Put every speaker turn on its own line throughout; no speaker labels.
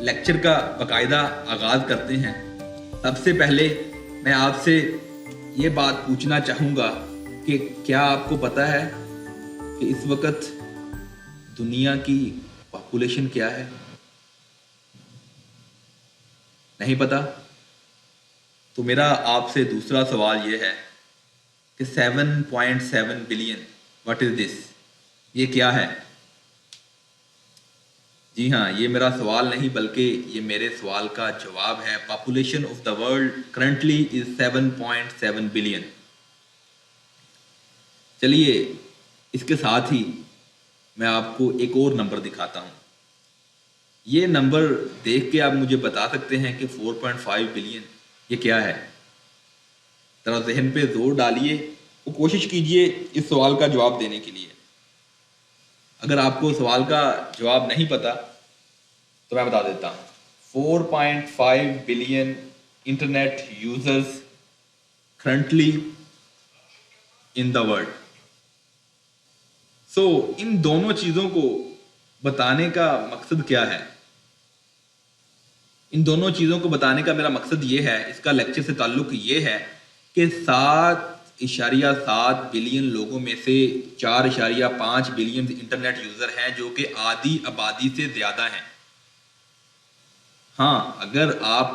Lecture کا باقاعدہ آغاز کرتے ہیں۔ سب سے پہلے میں آپ سے یہ بات پوچھنا چاہوں گا کہ کیا آپ کو پتہ ہے کہ اس وقت دنیا کی پاپولیشن کیا ہے؟ نہیں پتہ؟ تو میرا آپ سے دوسرا سوال یہ ہے کہ 7.7 بلین واٹ از دس؟ یہ کیا ہے؟ جی ہاں، یہ میرا سوال نہیں بلکہ یہ میرے سوال کا جواب ہے۔ Population of the world currently is 7.7 billion. چلیے اس کے ساتھ ہی میں آپ کو ایک اور نمبر دکھاتا ہوں۔ یہ نمبر دیکھ کے آپ مجھے بتا سکتے ہیں کہ 4.5 بلین یہ کیا ہے؟ ذرا ذہن پہ زور ڈالیے اور کوشش کیجئے اس سوال کا جواب دینے کے لیے۔ اگر آپ کو سوال کا جواب نہیں پتا تو میں بتا دیتا ہوں۔ 4.5 billion internet users currently in the world. So ان دونوں چیزوں کو بتانے کا مقصد کیا ہے؟ ان دونوں چیزوں کو بتانے کا میرا مقصد یہ ہے، اس کا لیکچر سے تعلق یہ ہے کہ 7.7 بلین لوگوں میں سے 4.5 بلین انٹرنیٹ یوزر ہیں جو کہ آدھی آبادی سے زیادہ ہیں۔ ہاں، اگر آپ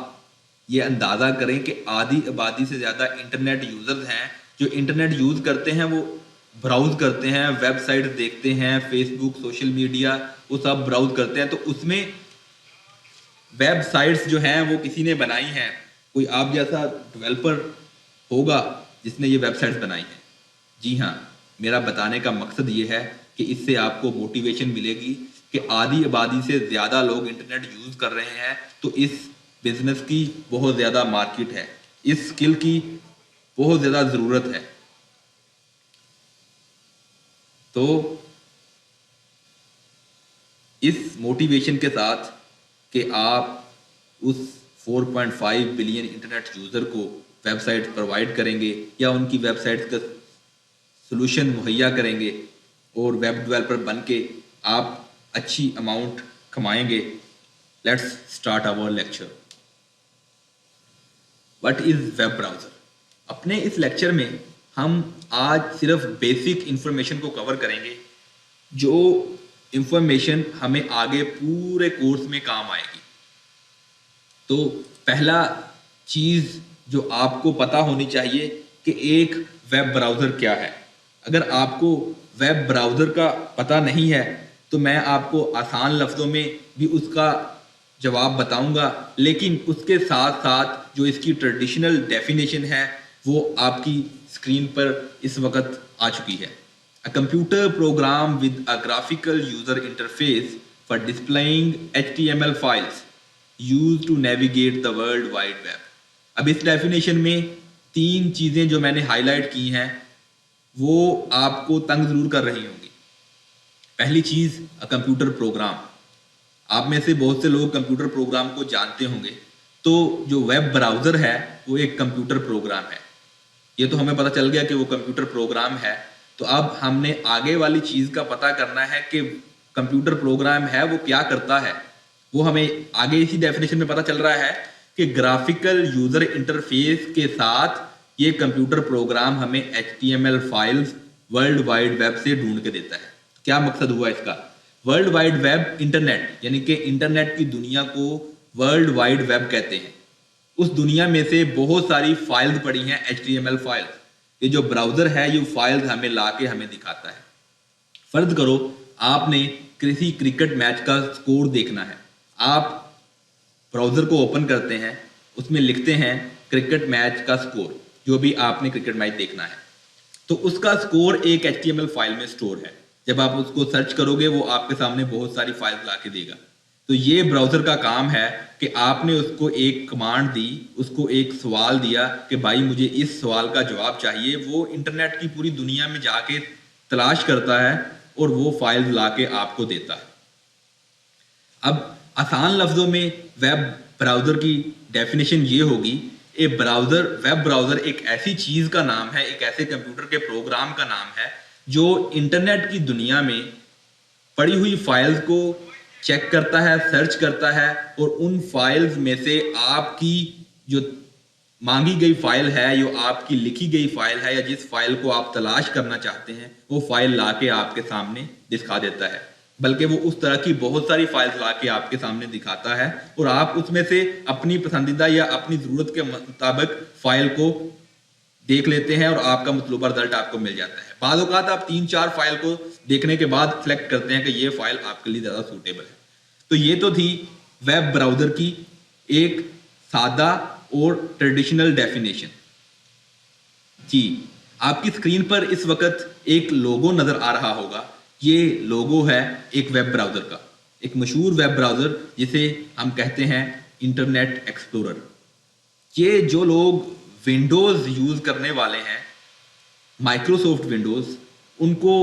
یہ اندازہ کریں کہ آدھی آبادی سے زیادہ انٹرنیٹ یوزرز ہیں جو انٹرنیٹ یوز کرتے ہیں، وہ براؤز کرتے ہیں، ویب سائٹ دیکھتے ہیں، فیس بک، سوشل میڈیا، وہ سب براؤز کرتے ہیں، تو اس میں ویب سائٹس جو ہیں وہ کسی نے بنائی ہیں، کوئی آپ جیسا ڈیولپر ہوگا جس نے یہ ویب سائٹس بنائی ہیں۔ جی ہاں، میرا بتانے کا مقصد یہ ہے کہ اس سے آپ کو موٹیویشن ملے گی کہ آدھی آبادی سے زیادہ لوگ انٹرنیٹ یوز کر رہے ہیں، تو اس بزنس کی بہت زیادہ مارکیٹ ہے، اس اسکل کی بہت زیادہ ضرورت ہے۔ تو اس موٹیویشن کے ساتھ کہ آپ اس 4.5 بلین انٹرنیٹ یوزر کو ویب سائٹ پرووائڈ کریں گے یا ان کی ویب سائٹ کا سلوشن مہیا کریں گے اور ویب ڈیولپر بن کے آپ اچھی اماؤنٹ کمائیں گے۔ Let's start our lecture. What is web browser? اپنے اس لیکچر میں ہم آج صرف بیسک انفارمیشن کو کور کریں گے، جو انفارمیشن ہمیں آگے پورے کورس میں کام آئے گی۔ تو پہلا چیز جو آپ کو پتہ ہونی چاہیے کہ ایک ویب براؤزر کیا ہے۔ اگر آپ کو ویب براؤزر کا پتہ نہیں ہے تو میں آپ کو آسان لفظوں میں بھی اس کا جواب بتاؤں گا، لیکن اس کے ساتھ ساتھ جو اس کی ٹریڈیشنل ڈیفینیشن ہے وہ آپ کی اسکرین پر اس وقت آ چکی ہے۔ A computer program with a graphical user interface for displaying HTML files used to navigate the World Wide Web۔ اب اس ڈیفینیشن میں 3 چیزیں جو میں نے ہائی لائٹ کی ہیں وہ آپ کو تنگ ضرور کر رہی ہوں گی۔ پہلی چیز کمپیوٹر پروگرام۔ آپ میں سے بہت سے لوگ کمپیوٹر پروگرام کو جانتے ہوں گے، تو جو ویب براؤزر ہے وہ ایک کمپیوٹر پروگرام ہے۔ یہ تو ہمیں پتہ چل گیا کہ وہ کمپیوٹر پروگرام ہے، تو اب ہم نے آگے والی چیز کا پتہ کرنا ہے کہ کمپیوٹر پروگرام ہے وہ کیا کرتا ہے۔ وہ ہمیں آگے اسی ڈیفینیشن میں پتہ چل رہا ہے کہ گرافیکل یوزر انٹرفیس کے ساتھ یہ کمپیوٹر پروگرام ہمیں HTML files world wide web سے ڈھونڈ کے دیتا ہے۔ کیا مقصد ہوا اس کا؟ ورلڈ وائڈ ویب انٹرنیٹ، یعنی کہ انٹرنیٹ کی دنیا کو ورلڈ وائڈ ویب کہتے ہیں۔ اس دنیا میں سے بہت ساری فائلز پڑی ہیں، HTML فائلز۔ یہ جو براؤزر ہے یہ فائلز ہمیں لا کے ہمیں دکھاتا ہے۔ فرض کرو آپ نے کسی کرکٹ میچ کا سکور دیکھنا ہے، آپ براؤزر کو اوپن کرتے ہیں، اس میں لکھتے ہیں کرکٹ میچ کا سکور، جو بھی آپ نے کرکٹ میچ دیکھنا ہے، تو اس کا سکور ایک HTML فائل میں سٹور ہے۔ جب آپ اس کو سرچ کرو گے وہ آپ کے سامنے بہت ساری فائلز لا کے دے گا۔ تو یہ براؤزر کا کام ہے کہ آپ نے اس کو ایک کمانڈ دی، اس کو ایک سوال دیا کہ بھائی مجھے اس سوال کا جواب چاہیے، وہ انٹرنیٹ کی پوری دنیا میں جا کے تلاش کرتا ہے اور وہ فائلز لا کے آپ کو دیتا ہے۔ اب آسان لفظوں میں ویب براؤزر کی ڈیفینیشن یہ ہوگی، ویب براؤزر ایک ایسی چیز کا نام ہے، ایک ایسے کمپیوٹر کے پروگرام کا نام ہے جو انٹرنیٹ کی دنیا میں پڑی ہوئی فائلز کو چیک کرتا ہے, سرچ کرتا ہے, اور ان فائلز میں سے آپ کی جو مانگی گئی فائل ہے, جو آپ کی لکھی گئی فائل ہے, یا جس فائل کو آپ تلاش کرنا چاہتے ہیں, وہ فائل لا کے آپ کے سامنے دکھا دیتا ہے. بلکہ وہ اس طرح کی بہت ساری فائلز لا کے آپ کے سامنے دکھاتا ہے, اور آپ اس میں سے اپنی پسندیدہ یا اپنی ضرورت کے مطابق فائل کو دیکھ لیتے ہیں, اور آپ کا مطلوبہ رزلٹ آپ کو مل جاتا ہے. بعض اوقات آپ 3-4 فائل کو دیکھنے کے بعد سلیکٹ کرتے ہیں کہ یہ فائل آپ کے لیے زیادہ سوٹیبل ہے. تو یہ تو تھی ویب براؤزر کی ایک سادہ اور ٹریڈیشنل ڈیفینیشن. جی, آپ کی اسکرین پر اس وقت ایک لوگو نظر آ رہا ہوگا. یہ لوگو ہے ایک ویب براؤزر کا, ایک مشہور ویب براؤزر جسے ہم کہتے ہیں انٹرنیٹ ایکسپلورر. یہ جو لوگ ونڈوز یوز کرنے والے ہیں, مائکروسافٹ ونڈوز, ان کو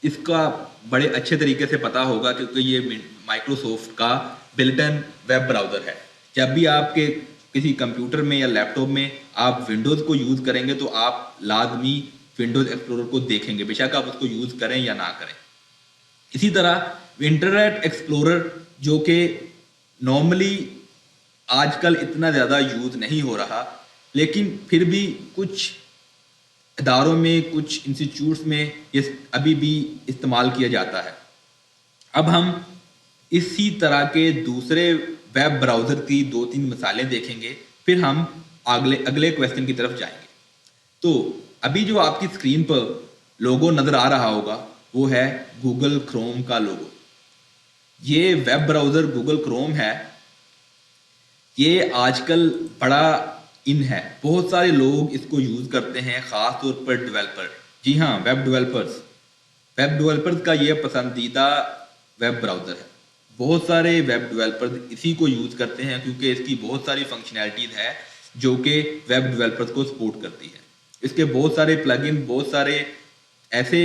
اس کا بڑے اچھے طریقے سے پتا ہوگا, کیونکہ یہ مائکروسافٹ کا بلٹ ان ویب براؤزر ہے. جب بھی آپ کے کسی کمپیوٹر میں یا لیپ ٹاپ میں آپ ونڈوز کو یوز کریں گے تو آپ لازمی ونڈوز ایکسپلورر کو دیکھیں گے, بے شک آپ اس کو یوز کریں یا نہ کریں. اسی طرح انٹرنیٹ ایکسپلورر, جو کہ نارملی آج کل اتنا زیادہ یوز نہیں ہو رہا, لیکن پھر بھی کچھ اداروں میں, کچھ انسٹیٹیوٹس میں یہ ابھی بھی استعمال کیا جاتا ہے. اب ہم اسی طرح کے دوسرے ویب براؤزر کی 2-3 مثالیں دیکھیں گے, پھر ہم اگلے کویسچن کی طرف جائیں گے. تو ابھی جو آپ کی اسکرین پر لوگو نظر آ رہا ہوگا وہ ہے گوگل کروم کا لوگو. یہ ویب براؤزر گوگل کروم ہے. یہ آج کل بڑا ان ہے, بہت سارے لوگ اس کو یوز کرتے ہیں, خاص طور پر ڈیولپر. جی ہاں, ویب ڈیولپرز کا یہ پسندیدہ ویب براؤزر ہے. بہت سارے ویب ڈیولپرز اسی کو یوز کرتے ہیں کیونکہ اس کی بہت ساری فنکشنالٹیز ہے جو کہ ویب ڈیولپرز کو سپورٹ کرتی ہے. اس کے بہت سارے پلگ ان, بہت سارے ایسے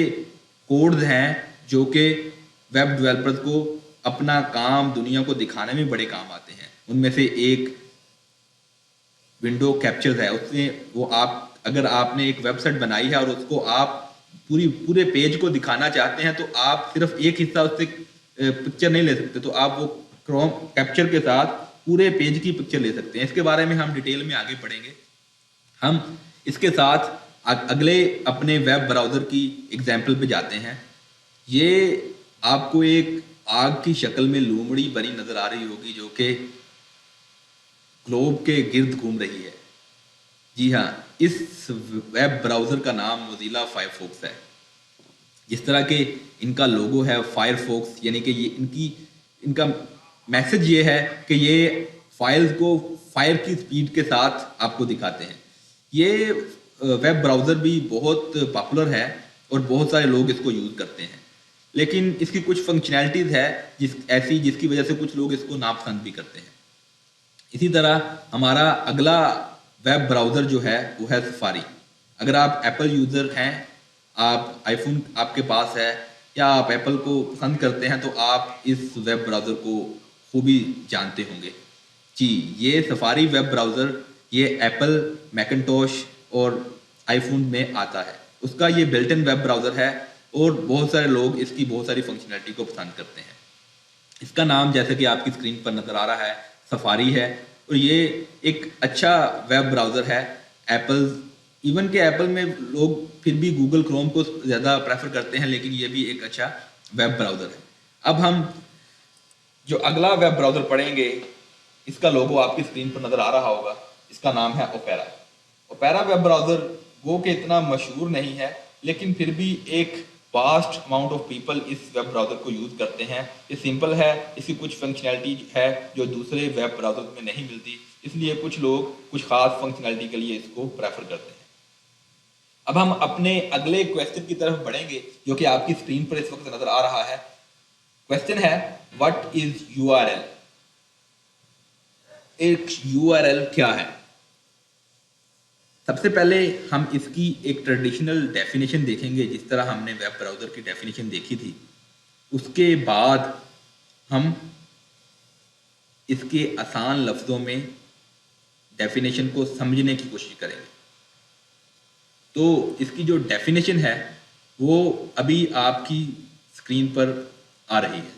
کوڈز ہیں جو کہ ویب ڈیولپرز کو اپنا کام دنیا کو دکھانے میں بڑے کام آتے ہیں. ان میں سے ایک ونڈو کیپچر ہے. اس میں وہ اگر آپ نے ایک ویب سائٹ بنائی ہے اور اس کو آپ پورے پیج کو دکھانا چاہتے ہیں تو آپ صرف ایک حصہ اس سے پکچر نہیں لے سکتے, تو آپ وہ کروم کیپچر کے ساتھ پورے پیج کی پکچر لے سکتے ہیں. اس کے بارے میں ہم ڈیٹیل میں آگے پڑھیں گے. ہم اس کے ساتھ اگلے اپنے ویب براؤزر کی ایگزامپل پہ جاتے ہیں. یہ آپ کو ایک آگ کی شکل میں لومڑی بنی نظر آ رہی ہوگی جو کہ گلوب کے گرد گھوم رہی ہے. جی ہاں, اس ویب براؤزر کا نام موزیلا فائرفاکس ہے. جس طرح کہ ان کا لوگو ہے فائر فوکس, یعنی کہ یہ ان کا میسج یہ ہے کہ یہ فائلز کو فائر کی سپیڈ کے ساتھ آپ کو دکھاتے ہیں. یہ ویب براؤزر بھی بہت پاپولر ہے اور بہت سارے لوگ اس کو یوز کرتے ہیں, لیکن اس کی کچھ فنکشنالٹیز ہے جس کی وجہ سے کچھ لوگ اس کو ناپسند بھی کرتے ہیں. اسی طرح ہمارا اگلا ویب براؤزر جو ہے وہ ہے سفاری. اگر آپ ایپل یوزر ہیں, آپ آئی فون آپ کے پاس ہے یا آپ ایپل کو پسند کرتے ہیں, تو آپ اس ویب براؤزر کو خوبی جانتے ہوں گے. جی, یہ سفاری ویب براؤزر یہ ایپل, میکنٹوش اور آئی فون میں آتا ہے. اس کا یہ بلٹ ان ویب براؤزر ہے اور بہت سارے لوگ اس کی بہت ساری فنکشنالٹی کو پسند کرتے ہیں. اس کا نام جیسے کہ آپ کی اسکرین پر نظر آ رہا ہے سفاری ہے, اور یہ ایک اچھا ویب براؤزر ہے. ایون کہ ایپل میں لوگ پھر بھی گوگل کروم کو زیادہ پریفر کرتے ہیں, لیکن یہ بھی ایک اچھا ویب براؤزر ہے. اب ہم جو اگلا ویب براؤزر پڑھیں گے, اس کا لوگو آپ کی اسکرین پر نظر آ رہا ہوگا. اس کا نام ہے اوپیرا. اوپیرا ویب براؤزر وہ کہ اتنا مشہور نہیں ہے, لیکن پھر بھی ایک واسٹ اماؤنٹ آف پیپل اس ویب براؤزر کو یوز کرتے ہیں. یہ سمپل ہے, اس کی کچھ فنکشنالٹی ہے جو دوسرے ویب براؤزر میں نہیں ملتی, اس لیے کچھ لوگ کچھ خاص فنکشنالٹی کے لیے اس کو پریفر کرتے ہیں. اب ہم اپنے اگلے کویسچن کی طرف بڑھیں گے جو کہ آپ کی اسکرین پر اس وقت نظر آ رہا ہے. کویسچن ہے what is you R L. ایک یو آر ایل کیا ہے؟ سب سے پہلے ہم اس کی ایک ٹریڈیشنل ڈیفینیشن دیکھیں گے, جس طرح ہم نے ویب براؤزر کی ڈیفینیشن دیکھی تھی. اس کے بعد ہم اس کے آسان لفظوں میں ڈیفینیشن کو سمجھنے کی کوشش کریں گے. تو اس کی جو ڈیفینیشن ہے وہ ابھی آپ کی اسکرین پر آ رہی ہے.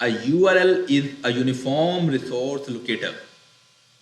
a URL is a uniform resource locator।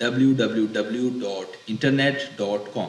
www.internet.com।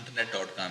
internet.com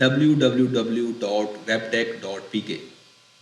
www.webtech.pk।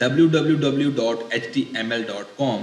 www.html.com।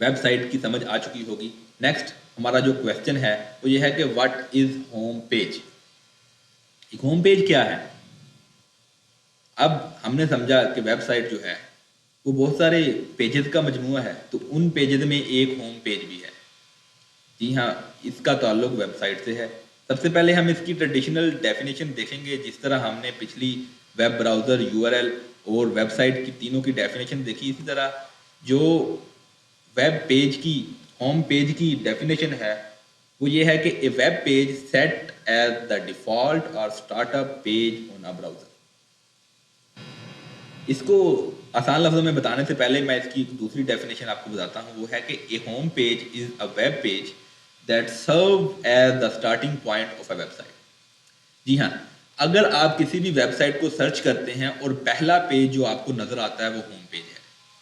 Web site کی سمجھ آ چکی ہوگی۔ نیکسٹ ہمارا جو کویشچن ہے وہ یہ ہے کہ واٹ از ہوم پیج؟ ایک ہوم پیج کیا ہے؟ اب ہم نے سمجھا کہ ویب سائٹ جو ہے وہ بہت سارے پیجز کا مجموعہ ہے، تو ان پیجز میں ایک ہوم پیج بھی ہے۔ جی ہاں، اس کا تعلق ویب سائٹ سے ہے۔ سب سے پہلے ہم اس کی ٹریڈیشنل ڈیفینیشن دیکھیں گے، جس طرح ہم نے پچھلی ویب براؤزر، URL اور ویب سائٹ کی تینوں کی ڈیفینیشن دیکھی، اسی طرح جو ویب پیج کی، ہوم پیج کی ڈیفینیشن ہے وہ یہ ہے کہ a web page set as the default اور start up page on a browser. اس کو آسان لفظوں میں بتانے سے پہلے میں اس کی دوسری ڈیفینیشن آپ کو بتاتا ہوں، وہ ہے کہ a home page is a web page that serve as the starting point of a web site. جی ہاں، اگر آپ کسی بھی ویب سائٹ کو سرچ کرتے ہیں اور پہلا پیج جو آپ کو نظر آتا ہے وہ ہوم پیج ہے،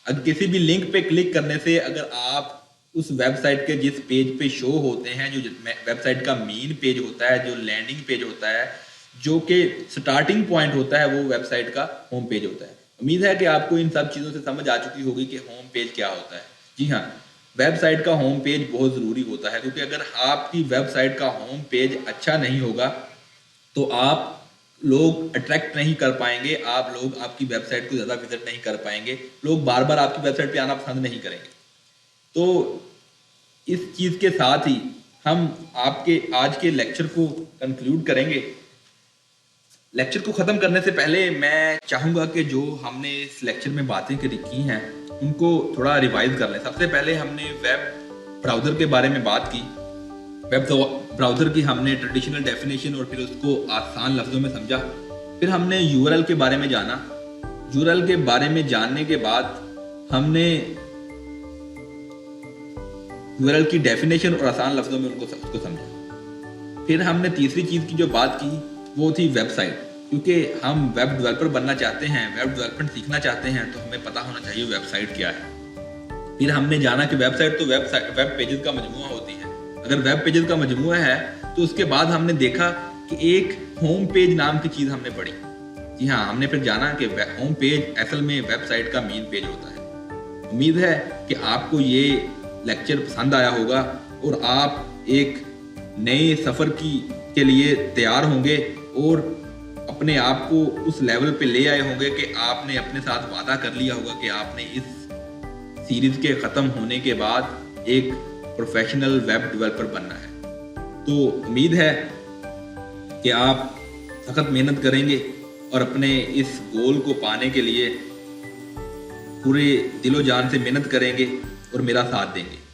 اگر کسی بھی لنک پہ کلک کرنے سے اگر آپ اس ویب سائٹ کے جس پیج پہ شو ہوتے ہیں، جو ویب سائٹ کا مین پیج ہوتا ہے، جو لینڈنگ پیج ہوتا ہے، جو کہ سٹارٹنگ پوائنٹ ہوتا ہے، وہ ویب سائٹ کا ہوم پیج ہوتا ہے۔ امید ہے کہ آپ کو ان سب چیزوں سے سمجھ آ چکی ہوگی کہ ہوم پیج کیا ہوتا ہے۔ جی ہاں، ویب سائٹ کا ہوم پیج بہت ضروری ہوتا ہے، کیونکہ اگر آپ کی ویب سائٹ کا ہوم پیج اچھا نہیں ہوگا تو آپ لوگ اٹریکٹ نہیں کر پائیں گے، آپ کی ویب سائٹ کو زیادہ وزٹ نہیں کر پائیں گے، لوگ بار بار آپ کی ویب سائٹ پہ آنا پسند نہیں کریں گے۔ تو اس چیز کے ساتھ ہی ہم آپ کے آج کے لیکچر کو کنکلوڈ کریں گے۔ لیکچر کو ختم کرنے سے پہلے میں چاہوں گا کہ جو ہم نے اس لیکچر میں باتیں کی ہیں ان کو تھوڑا ریوائز کر لیں۔ سب سے پہلے ہم نے ویب براؤزر کے بارے میں بات کی، ویب براؤزر کی ہم نے ٹریڈیشنل ڈیفینیشن اور پھر اس کو آسان لفظوں میں سمجھا۔ پھر ہم نے URL کے بارے میں جانا، URL کے بارے میں جاننے کے بعد ہم نے URL کی ڈیفینیشن اور آسان لفظوں میں اس کو سمجھا۔ پھر ہم نے تیسری چیز کی جو بات کی وہ تھی ویب سائٹ، کیونکہ ہم ویب ڈیولپر بننا چاہتے ہیں، ویب ڈیولپمنٹ سیکھنا چاہتے ہیں، تو ہمیں پتہ ہونا چاہیے ویب سائٹ کیا ہے۔ پھر ہم نے جانا کہ ویب سائٹ تو ویب پیجز کا مجموعہ ہوتی ہے۔ اگر ویب پیجز کا مجموعہ ہے تو اس کے بعد ہم نے دیکھا کہ ایک ہوم پیج نام کی چیز ہم نے پڑھی۔ جی ہاں، ہم نے پھر جانا کہ ہوم پیج اصل میں ویب سائٹ کا مین پیج ہوتا ہے۔ امید ہے کہ آپ کو یہ لیکچر پسند آیا ہوگا اور آپ ایک نئے سفر کے لیے تیار ہوں گے اور اپنے آپ کو اس لیول پہ لے آئے ہوں گے کہ آپ نے اپنے ساتھ وعدہ کر لیا ہوگا کہ آپ نے اس سیریز کے ختم ہونے کے بعد ایک پروفیشنل ویب ڈیولپر بننا ہے۔ تو امید ہے کہ آپ سخت محنت کریں گے اور اپنے اس گول کو پانے کے لیے پورے دل و جان سے محنت کریں گے اور میرا ساتھ دیں گے۔